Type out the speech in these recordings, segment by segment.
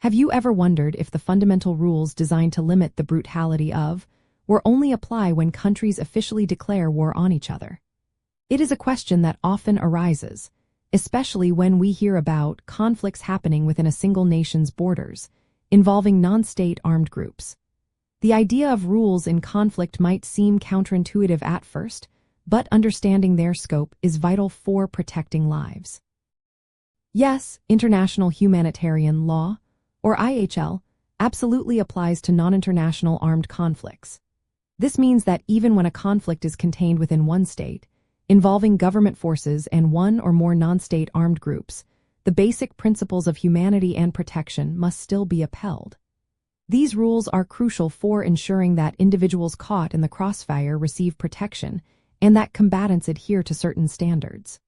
Have you ever wondered if the fundamental rules designed to limit the brutality of war only apply when countries officially declare war on each other? It is a question that often arises, especially when we hear about conflicts happening within a single nation's borders, involving non-state armed groups. The idea of rules in conflict might seem counterintuitive at first, but understanding their scope is vital for protecting lives. Yes, international humanitarian law, or IHL, absolutely applies to non-international armed conflicts. This means that even when a conflict is contained within one state, involving government forces and one or more non-state armed groups, the basic principles of humanity and protection must still be upheld. These rules are crucial for ensuring that individuals caught in the crossfire receive protection and that combatants adhere to certain standards.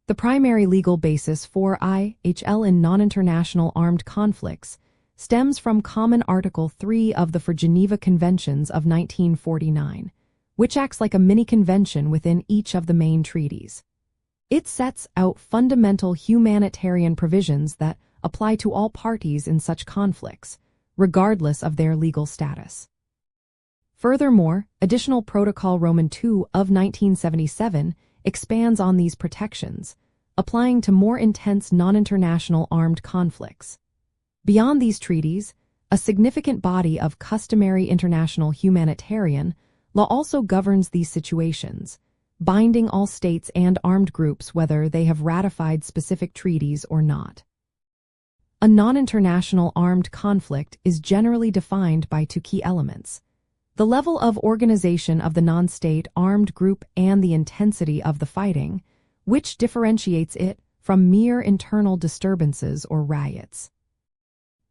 The primary legal basis for IHL in non-international armed conflicts stems from Common Article 3 of the Geneva Conventions of 1949, which acts like a mini-convention within each of the main treaties. It sets out fundamental humanitarian provisions that apply to all parties in such conflicts, regardless of their legal status. Furthermore, Additional Protocol Roman II of 1977 expands on these protections, applying to more intense non-international armed conflicts. Beyond these treaties, a significant body of customary international humanitarian law also governs these situations, binding all states and armed groups whether they have ratified specific treaties or not. A non-international armed conflict is generally defined by two key elements: the level of organization of the non-state armed group and the intensity of the fighting, which differentiates it from mere internal disturbances or riots.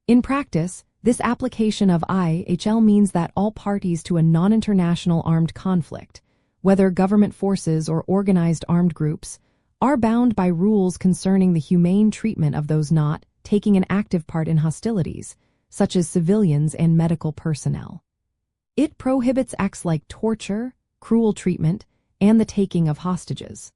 In practice, this application of IHL means that all parties to a non-international armed conflict, whether government forces or organized armed groups, are bound by rules concerning the humane treatment of those not taking an active part in hostilities, such as civilians and medical personnel. It prohibits acts like torture, cruel treatment, and the taking of hostages.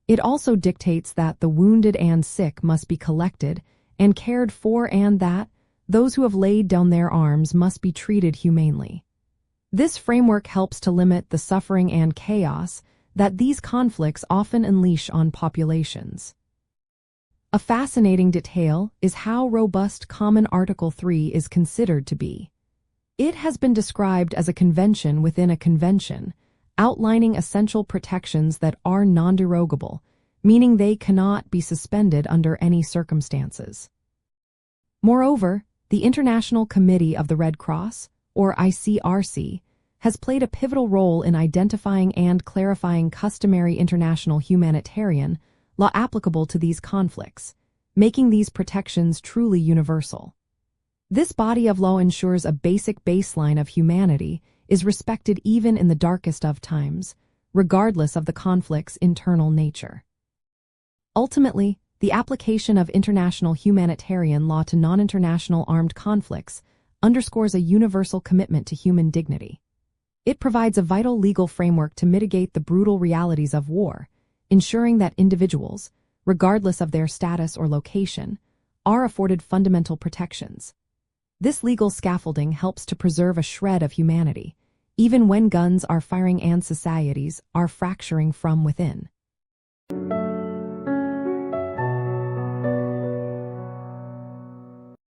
It also dictates that the wounded and sick must be collected and cared for, and that those who have laid down their arms must be treated humanely. This framework helps to limit the suffering and chaos that these conflicts often unleash on populations. A fascinating detail is how robust Common Article 3 is considered to be. It has been described as a convention within a convention, outlining essential protections that are non-derogable, meaning they cannot be suspended under any circumstances. Moreover, the International Committee of the Red Cross, or ICRC, has played a pivotal role in identifying and clarifying customary international humanitarian law applicable to these conflicts, making these protections truly universal. This body of law ensures a basic baseline of humanity is respected even in the darkest of times, regardless of the conflict's internal nature. Ultimately, the application of international humanitarian law to non-international armed conflicts underscores a universal commitment to human dignity. It provides a vital legal framework to mitigate the brutal realities of war, ensuring that individuals, regardless of their status or location, are afforded fundamental protections. This legal scaffolding helps to preserve a shred of humanity, even when guns are firing and societies are fracturing from within.